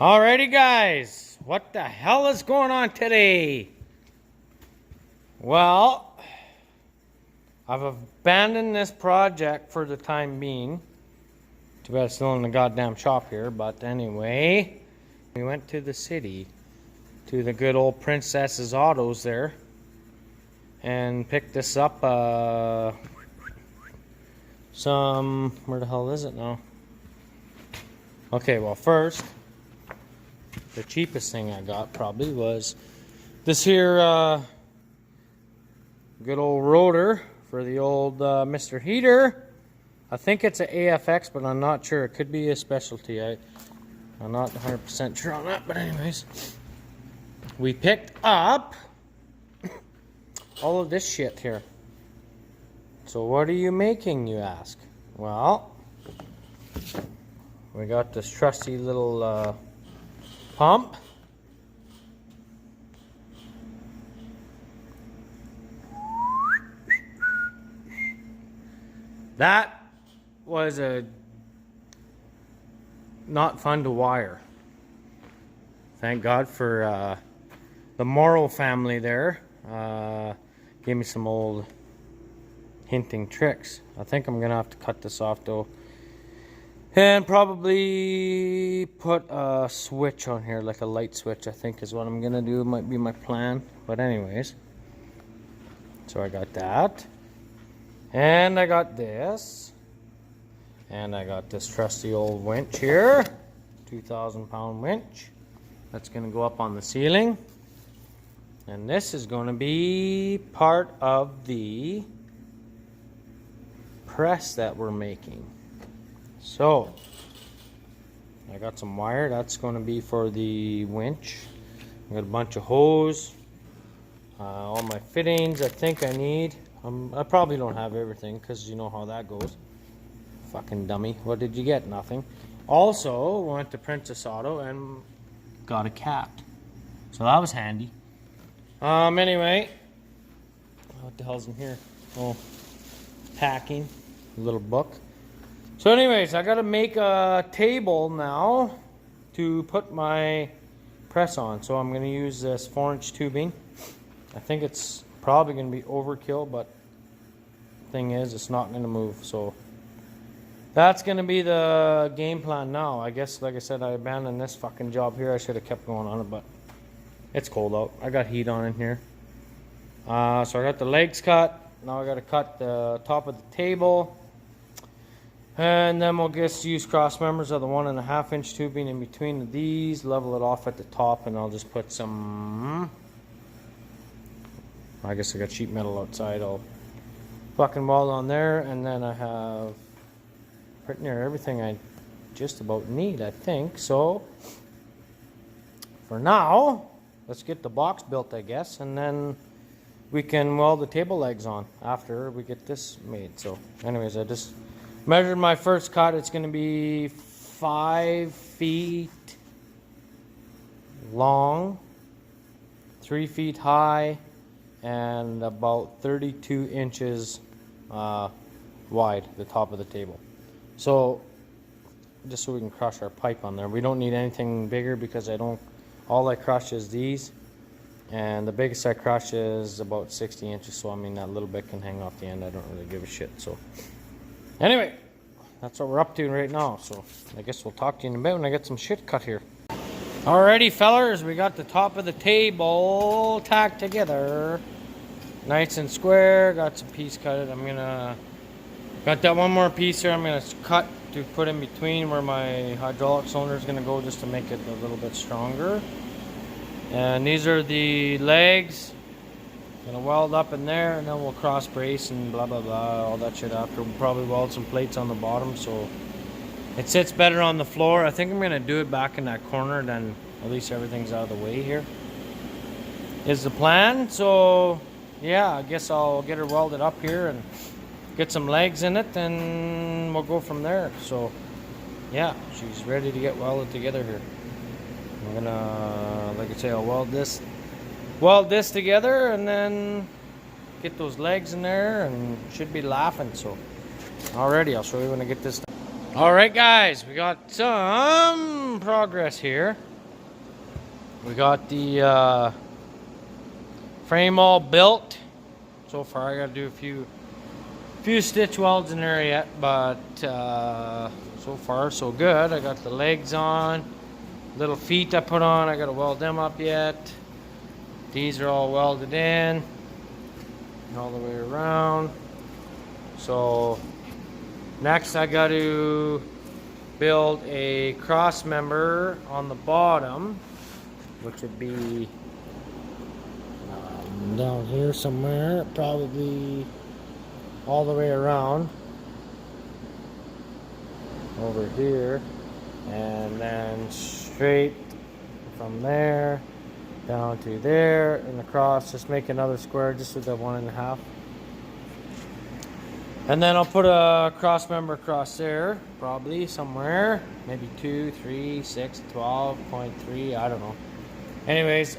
Alrighty guys, what the hell is going on today? Well, I've abandoned this project for the time being. Too bad it's still in the goddamn shop here, but anyway, we went to the city, to the good old Princess's Autos there, and picked this up, where the hell is it now? Okay, well first, the cheapest thing I got probably was this here good old rotor for the old Mr. Heater. I think it's an AFX, but I'm not sure. It could be a specialty. I'm not 100% sure on that, but anyways, we picked up all of this shit here. So what are you making, you ask? Well, we got this trusty little pump. That was not fun to wire. Thank God for the Morrow family there. Gave me some old hinting tricks. I think I'm gonna have to cut this off though. And probably put a switch on here, like a light switch, I think is what I'm gonna do. Might be my plan. But anyways. So I got that. And I got this. And I got this trusty old winch here. 2,000-pound winch. That's gonna go up on the ceiling. And this is gonna be part of the press that we're making. So, I got some wire. That's going to be for the winch. I got a bunch of hose. All my fittings I think I need. I probably don't have everything because you know how that goes. Fucking dummy. What did you get? Nothing. Also, went to Princess Auto and got a cat. So that was handy. Anyway. What the hell's in here? Oh, packing. A little book. So anyways, I gotta make a table now to put my press on. So I'm gonna use this 4-inch tubing. I think it's probably gonna be overkill, but thing is, it's not gonna move. So that's gonna be the game plan now. I guess, like I said, I abandoned this fucking job here. I should have kept going on it, but it's cold out. I got heat on in here. So I got the legs cut. Now I gotta cut the top of the table. And then we'll just use cross members of the 1.5-inch tubing in between these, level it off at the top, and I'll just put some, I guess I got sheet metal outside. I'll fucking weld on there, and then I have pretty near everything I just about need, I think. So for now, let's get the box built, I guess, and then we can weld the table legs on after we get this made. So anyways, I just measured my first cut. It's going to be 5 feet long, 3 feet high, and about 32 inches wide, the top of the table. So, just so we can crush our pipe on there. We don't need anything bigger because all I crush is these. And the biggest I crush is about 60 inches. So, I mean, that little bit can hang off the end. I don't really give a shit. So, anyway, that's what we're up to right now. So I guess we'll talk to you in a bit when I get some shit cut here. Alrighty, fellers, we got the top of the table tacked together, nice and square. Got some piece cut. Got that one more piece here. I'm gonna cut to put in between where my hydraulic cylinder is gonna go, just to make it a little bit stronger. And these are the legs. Gonna weld up in there, and then we'll cross brace and blah blah blah, all that shit after. We'll probably weld some plates on the bottom so it sits better on the floor. I think I'm gonna do it back in that corner, then at least everything's out of the way here, is the plan. So yeah, I guess I'll get her welded up here and get some legs in it, and we'll go from there. So yeah, she's ready to get welded together here. I'm gonna, like I say, I'll weld this together and then get those legs in there, and should be laughing. So already I'll show you when I get this done. Alright guys, we got some some progress here. We got the frame all built. So far I gotta do a few stitch welds in there yet, but so far so good. I got the legs on, little feet I put on, I gotta weld them up yet. These are all welded in all the way around. So next I got to build a cross member on the bottom, which would be down here somewhere, probably all the way around over here, and then straight from there down to there and across. Just make another square just with the 1.5, and then I'll put a cross member across there, probably somewhere, maybe 2, 3, 6, 12.3, I don't know. Anyways,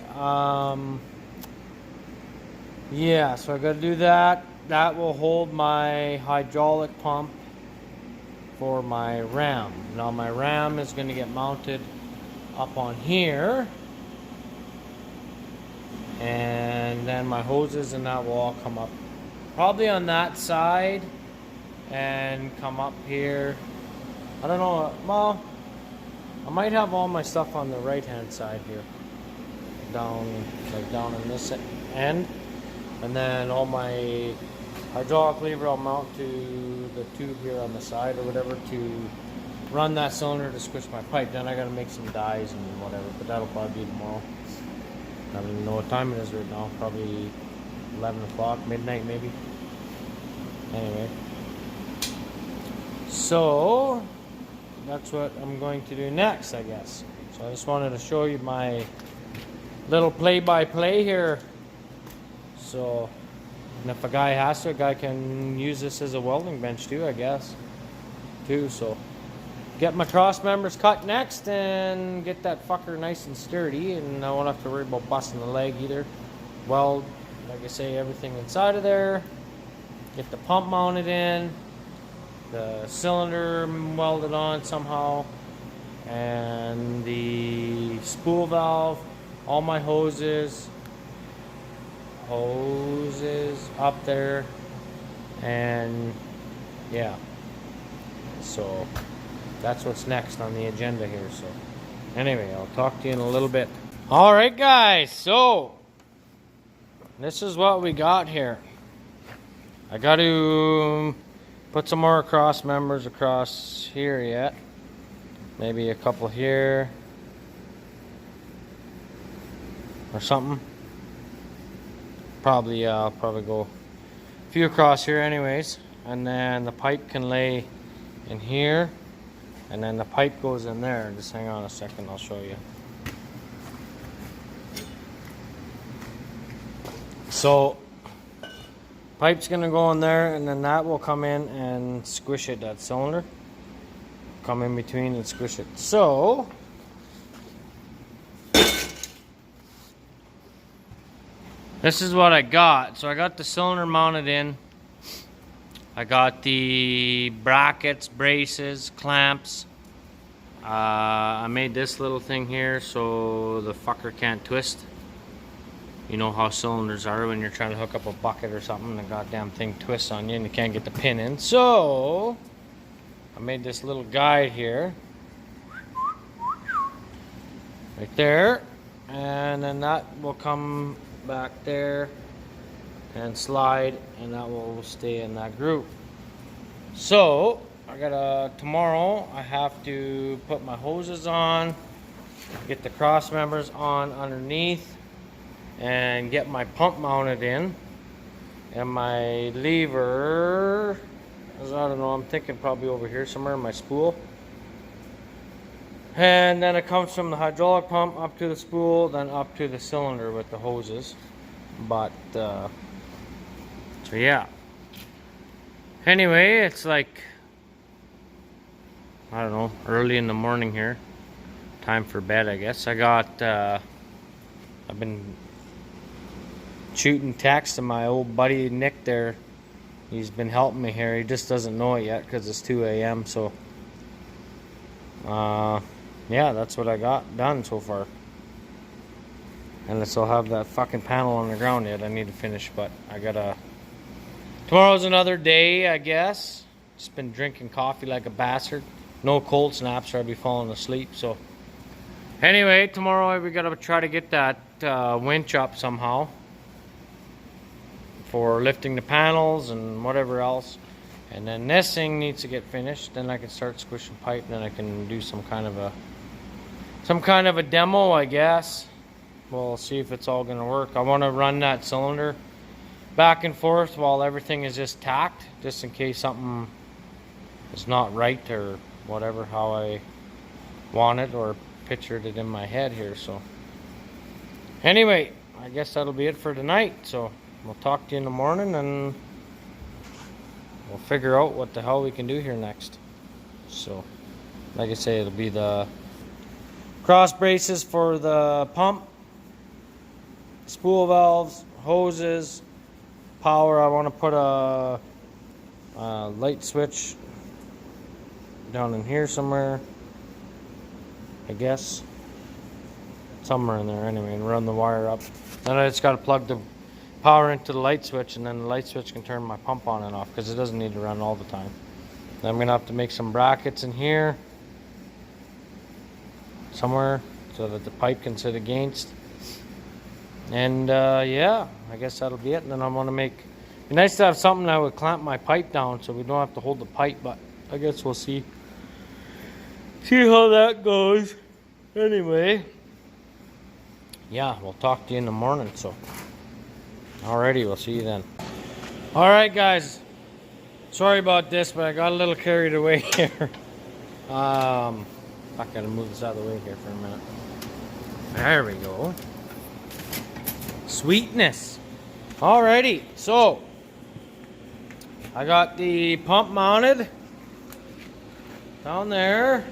yeah, so I gotta do that. That will hold my hydraulic pump for my ram. Now my ram is gonna get mounted up on here, and then my hoses and that will all come up probably on that side and come up here. I don't know, well, I might have all my stuff on the right hand side here, down in this end, and then all my hydraulic lever I'll mount to the tube here on the side or whatever to run that cylinder to squish my pipe. Then I gotta make some dies and whatever, but that'll probably be tomorrow. I don't even know what time it is right now, probably 11 o'clock, midnight maybe. Anyway, so that's what I'm going to do next, I guess. So I just wanted to show you my little play-by-play here. So, and if a guy has to, a guy can use this as a welding bench too, I guess. So, get my cross members cut next and get that fucker nice and sturdy, and I won't have to worry about busting the leg either. Weld, like I say, everything inside of there. Get the pump mounted in, the cylinder welded on somehow, and the spool valve, all my hoses up there, and yeah, so that's what's next on the agenda here. So anyway, I'll talk to you in a little bit. All right, guys, so this is what we got here. I got to put some more cross members across here yet, maybe a couple here or something. Probably I'll probably go a few across here anyways, and then the pipe can lay in here, and then the pipe goes in there. Just hang on a second, I'll show you. So pipe's gonna go in there, and then that will come in and squish it, that cylinder come in between and squish it. So this is what I got. So I got the cylinder mounted in. I got the brackets, braces, clamps. I made this little thing here so the fucker can't twist. You know how cylinders are when you're trying to hook up a bucket or something, the goddamn thing twists on you and you can't get the pin in. So I made this little guide here, right there, and then that will come back there and slide, and that will stay in that groove. So I gotta, tomorrow I have to put my hoses on, get the cross members on underneath, and get my pump mounted in, and my lever, I don't know, I'm thinking probably over here somewhere in my spool. And then it comes from the hydraulic pump up to the spool, then up to the cylinder with the hoses. But so yeah, anyway, it's like, I don't know, early in the morning here, time for bed, I guess. I got I've been shooting text to my old buddy Nick there. He's been helping me here. He just doesn't know it yet because it's 2 a.m. So yeah, that's what I got done so far. And I still have that fucking panel on the ground yet I need to finish, but I gotta... Tomorrow's another day, I guess. Just been drinking coffee like a bastard. No cold snaps or I'd be falling asleep, so... Anyway, tomorrow we gotta try to get that winch up somehow. For lifting the panels and whatever else. And then this thing needs to get finished. Then I can start squishing pipe. Then I can do some kind of a demo, I guess. We'll see if it's all gonna work. I want to run that cylinder back and forth while everything is just tacked, just in case something is not right or whatever, how I want it or pictured it in my head here. So anyway, I guess that'll be it for tonight. So we'll talk to you in the morning and we'll figure out what the hell we can do here next. So like I say, it'll be the cross braces for the pump, spool valves, hoses, power. I want to put a light switch down in here somewhere, I guess. Somewhere in there anyway, and run the wire up. Then I just got to plug the power into the light switch, and then the light switch can turn my pump on and off because it doesn't need to run all the time. Then I'm going to have to make some brackets in here somewhere so that the pipe can sit against. And yeah, I guess that'll be it. And then I want to make... It'd be nice to have something that would clamp my pipe down so we don't have to hold the pipe, but I guess we'll see. See how that goes. Anyway, yeah, we'll talk to you in the morning. So, alrighty, we'll see you then. Alright, guys. Sorry about this, but I got a little carried away here. I gotta move this out of the way here for a minute. There we go. Sweetness. Alrighty, so I got the pump mounted down there.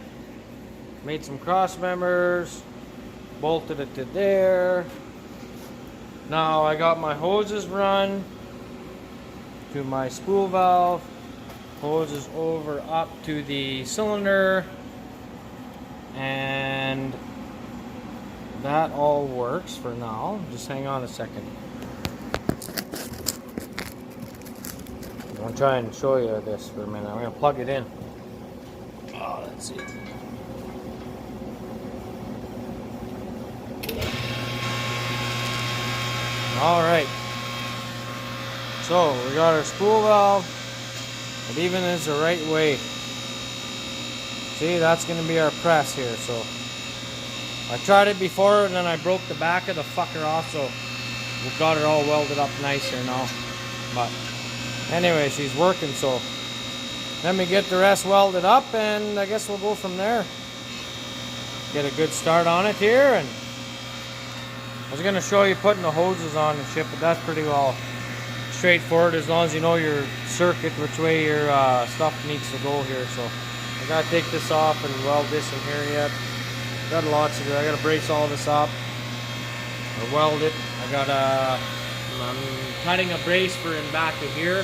Made some cross members, bolted it to there. Now I got my hoses run to my spool valve, hoses over up to the cylinder, and that all works for now. Just hang on a second. I'm gonna try and show you this for a minute. I'm gonna plug it in. Oh, let's see. Alright. So we got our spool valve. It even is the right way. See, that's gonna be our press here, so I tried it before and then I broke the back of the fucker off, so we've got it all welded up nice here now. But anyway, she's working, so let me get the rest welded up and I guess we'll go from there. Get a good start on it here. And I was going to show you putting the hoses on and shit, but that's pretty well straightforward as long as you know your circuit, which way your stuff needs to go here. So I got to take this off and weld this in here yet. Got lots to do. I got to brace all this up or weld it. I'm cutting a brace for in back of here.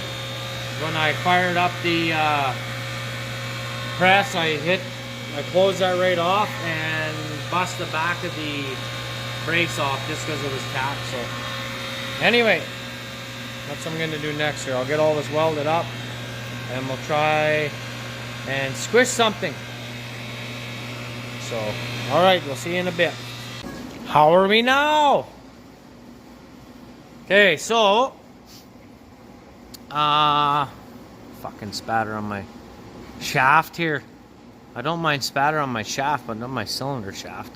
When I fired up the press, I closed that right off and bust the back of the brace off just because it was tacked. So anyway, that's what I'm going to do next here. I'll get all this welded up and we'll try and squish something. So, alright, we'll see you in a bit. How are we now? Okay, so fucking spatter on my shaft here. I don't mind spatter on my shaft, but not my cylinder shaft.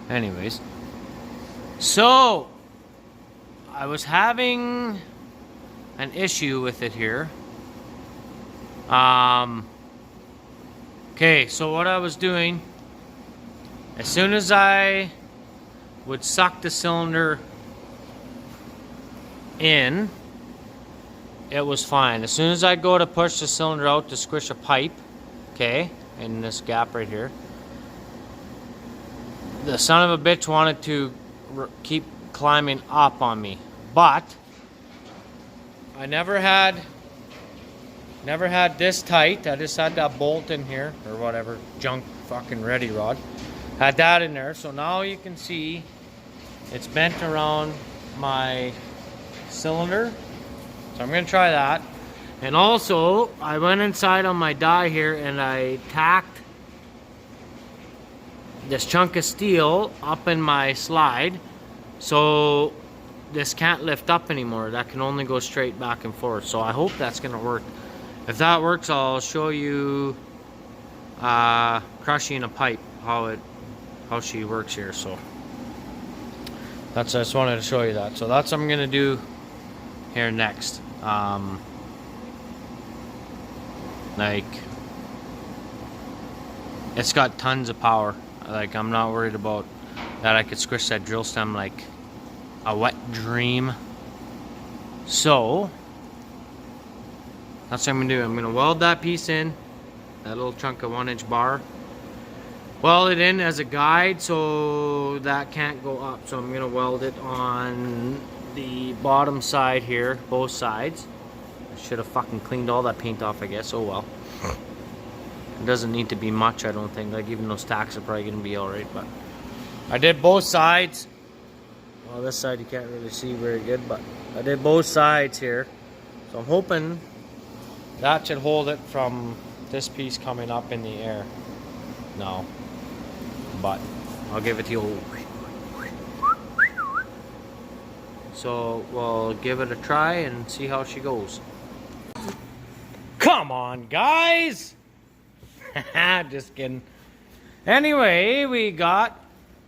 Anyways, so I was having an issue with it here. Okay, so what I was doing, as soon as I would suck the cylinder in, it was fine. As soon as I go to push the cylinder out to squish a pipe, okay, in this gap right here, the son of a bitch wanted to keep climbing up on me. But I never had this tight. I just had that bolt in here or whatever junk fucking ready rod. Had that in there, so now you can see it's bent around my cylinder. So I'm gonna try that. And also, I went inside on my die here and I tacked this chunk of steel up in my slide, so this can't lift up anymore. That can only go straight back and forth. So I hope that's gonna work. If that works, I'll show you crushing a pipe, how she works here. So I just wanted to show you that. So that's what I'm gonna do here next. Like, it's got tons of power. Like, I'm not worried about that. I could squish that drill stem like a wet dream. So that's what I'm gonna do. I'm gonna weld that piece in, that little chunk of 1-inch bar. Weld it in as a guide so that can't go up. So I'm gonna weld it on the bottom side here, both sides. I should have fucking cleaned all that paint off, I guess. Oh well. It doesn't need to be much, I don't think. Like, even those tacks are probably gonna be alright, but I did both sides. Well, this side you can't really see very good, but I did both sides here. So I'm hoping that should hold it from this piece coming up in the air. No. But I'll give it the old. So we'll give it a try and see how she goes. Come on, guys! Just kidding. Anyway,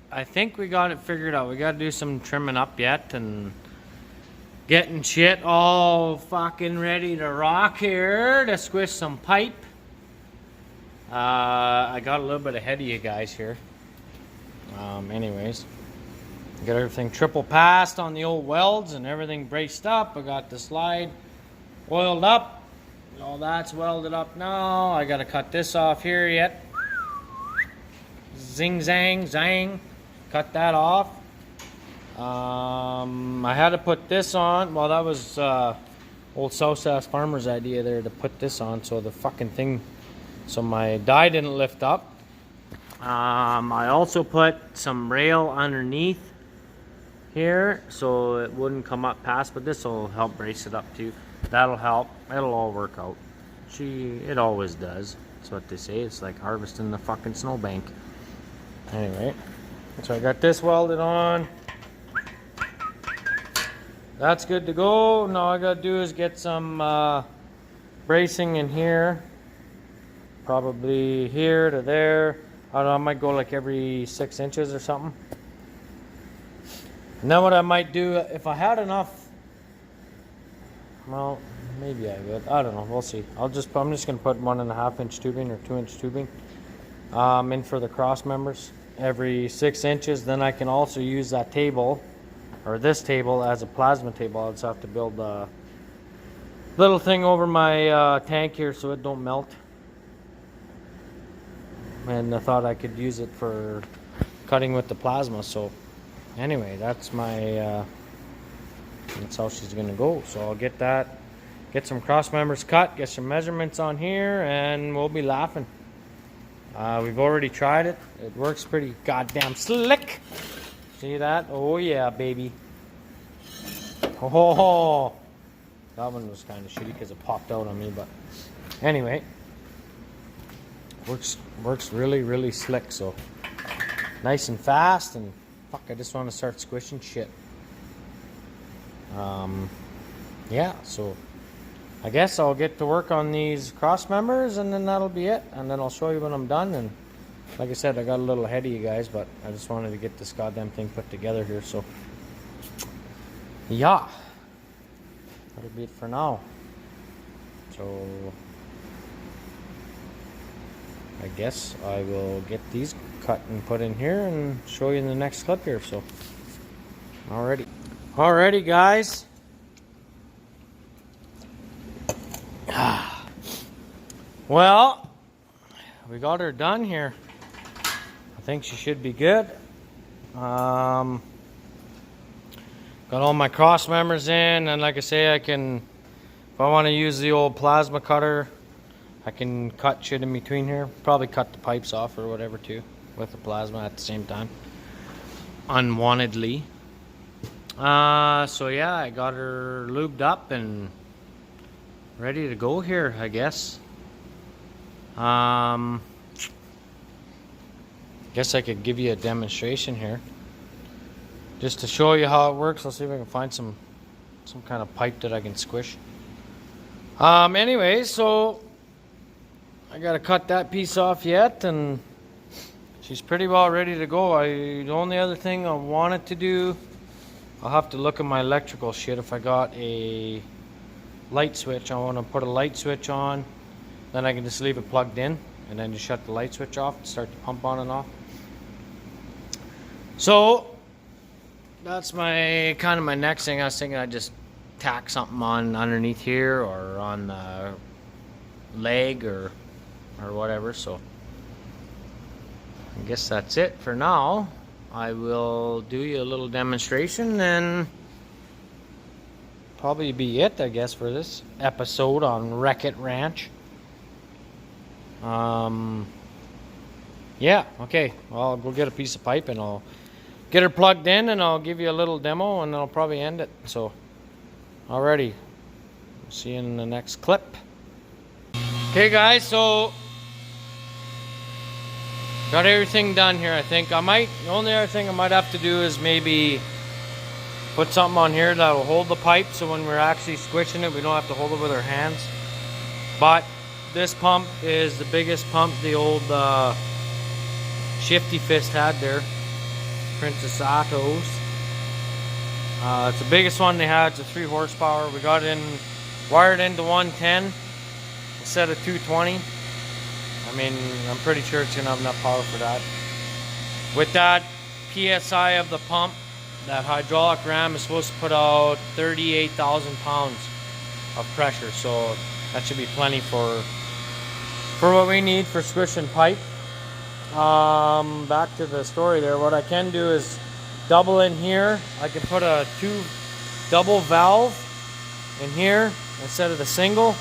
I think we got it figured out. We got to do some trimming up yet and getting shit all fucking ready to rock here to squish some pipe. I got a little bit ahead of you guys here. Anyways, got everything triple passed on the old welds and everything braced up. I got the slide oiled up. All that's welded up now. I got to cut this off here yet. Zing, zang, zang. Cut that off. I had to put this on. Well, that was old South Sask Farmer's idea there, to put this on so the fucking thing, so my die didn't lift up. I also put some rail underneath here so it wouldn't come up past, but this will help brace it up too. That'll help. It'll all work out. It always does. That's what they say. It's like harvesting the fucking snowbank. Anyway, so I got this welded on. That's good to go. Now all I gotta do is get some bracing in here. Probably here to there. I don't know, I might go like every 6 inches or something. And then what I might do, if I had enough, well, maybe I would. I don't know. We'll see. I'm just gonna put 1.5 inch tubing or 2 inch tubing in for the cross members every 6 inches. Then I can also use that table or this table as a plasma table. I'll just have to build a little thing over my tank here so it don't melt. And I thought I could use it for cutting with the plasma. So anyway, that's my that's how she's gonna go. So I'll get that, get some cross members cut, get some measurements on here, and we'll be laughing. We've already tried it. It works pretty goddamn slick. See that? Oh yeah, baby. Oh, that one was kind of shitty because it popped out on me, but anyway, works really, really slick. So nice and fast, and fuck, I just want to start squishing shit. Yeah, so I guess I'll get to work on these cross members, and then that'll be it. And then I'll show you when I'm done. And like I said, I got a little ahead of you guys, but I just wanted to get this goddamn thing put together here. So yeah, that'll be it for now. So I guess I will get these cut and put in here and show you in the next clip here. So alrighty guys. Well, we got her done here. I think she should be good. Got all my cross members in, and like I say, I can, if I want to use the old plasma cutter, I can cut shit in between here. Probably cut the pipes off or whatever too with the plasma at the same time. Unwantedly. So yeah, I got her lubed up and ready to go here, I guess. Guess I could give you a demonstration here. Just to show you how it works. I'll see if I can find some kind of pipe that I can squish. Anyway, so I gotta cut that piece off yet, and she's pretty well ready to go. The only other thing I wanted to do, I'll have to look at my electrical shit if I got a light switch. I want to put a light switch on, then I can just leave it plugged in, and then just shut the light switch off and start the pump on and off. So that's my next thing. I was thinking I'd just tack something on underneath here or on the leg or whatever. So I guess that's it for now. I will do you a little demonstration and probably be it, I guess, for this episode on Wreck-It Ranch. Yeah, okay. Well, I'll go get a piece of pipe and I'll get her plugged in and I'll give you a little demo and I'll probably end it. So, alrighty. See you in the next clip. Okay, guys, so got everything done here, I think. The only other thing I might have to do is maybe put something on here that will hold the pipe so when we're actually squishing it, we don't have to hold it with our hands. But this pump is the biggest pump the old Shifty Fist had there. Princess Otto's. It's the biggest one they had. It's a 3 horsepower. We got it wired into 110 instead of 220. I mean, I'm pretty sure it's gonna have enough power for that. With that PSI of the pump, that hydraulic ram is supposed to put out 38,000 pounds of pressure. So that should be plenty for what we need for squishing pipe. Back to the story there. What I can do is double in here. I can put a 2 double valve in here instead of the single.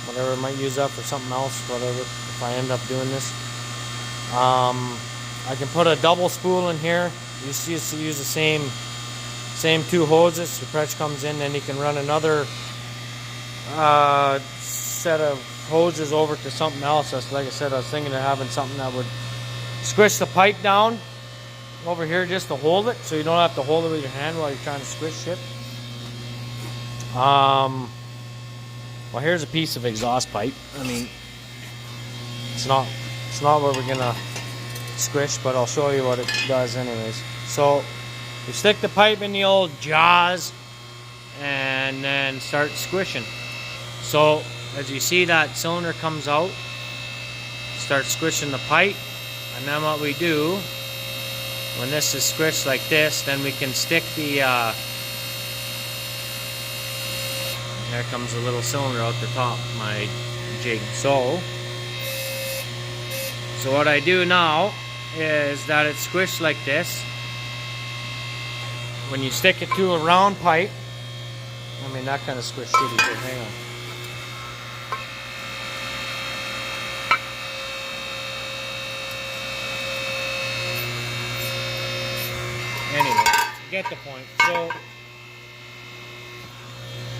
Whatever, I might use that for something else, whatever, if I end up doing this. I can put a double spool in here. You used to use the same 2 hoses. The pressure comes in, then you can run another set of hoses over to something else. That's, like I said, I was thinking of having something that would squish the pipe down over here just to hold it, so you don't have to hold it with your hand while you're trying to squish shit. Well, here's a piece of exhaust pipe. I mean, it's not what we're gonna squish, but I'll show you what it does anyways. So you stick the pipe in the old jaws and then start squishing. So as you see, that cylinder comes out, start squishing the pipe, and then what we do when this is squished like this, then we can stick the there comes a little cylinder out the top of my jig. So what I do now is that it's squished like this. When you stick it to a round pipe, I mean, that kind of squish shitty, but hang on. Anyway, get the point. So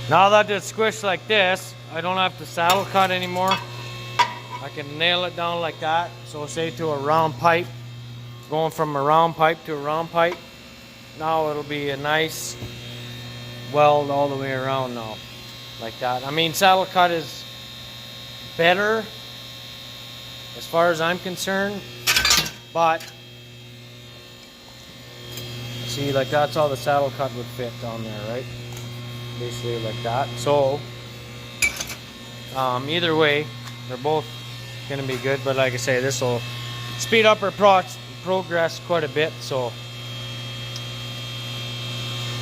now that it's squished like this, I don't have to saddle cut anymore. I can nail it down like that. So say to a round pipe, going from a round pipe to a round pipe. Now it'll be a nice weld all the way around now, like that. I mean, saddle cut is better as far as I'm concerned, but see, like that's how the saddle cut would fit down there, right? Basically like that. So either way, they're both gonna be good, but like I say, this will speed up our progress quite a bit. So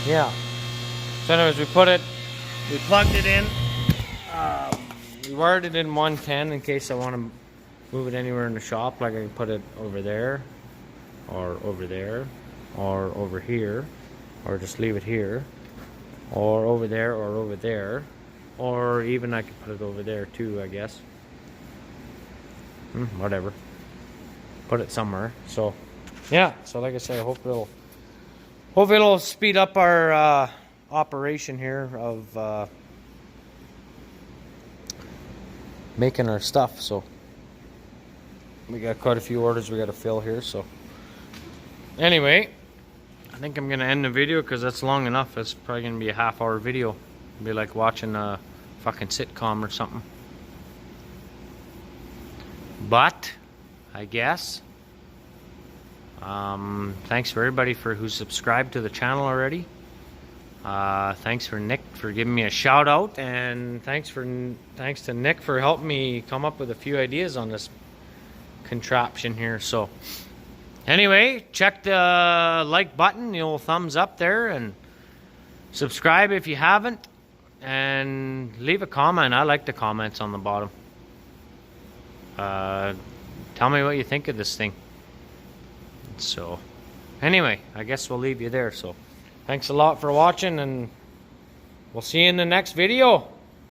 yeah. So anyways, we plugged it in. We wired it in 110 in case I want to move it anywhere in the shop. Like I can put it over there, or over there, or over here, or just leave it here, or over there, or over there, or even I could put it over there too, I guess. whatever. Put it somewhere. So, yeah. So like I said, I hope it'll speed up our operation here of making our stuff. So we got quite a few orders we got to fill here. So anyway, I think I'm gonna end the video because that's long enough. It's probably gonna be a half-hour video. It'll be like watching a fucking sitcom or something. But I guess thanks for everybody who's subscribed to the channel already. Thanks for Nick for giving me a shout out, and thanks to Nick for helping me come up with a few ideas on this contraption here. So anyway, check the like button, the old thumbs up there, and subscribe if you haven't, and leave a comment. I like the comments on the bottom. Tell me what you think of this thing. So anyway, I guess we'll leave you there. So thanks a lot for watching, and we'll see you in the next video.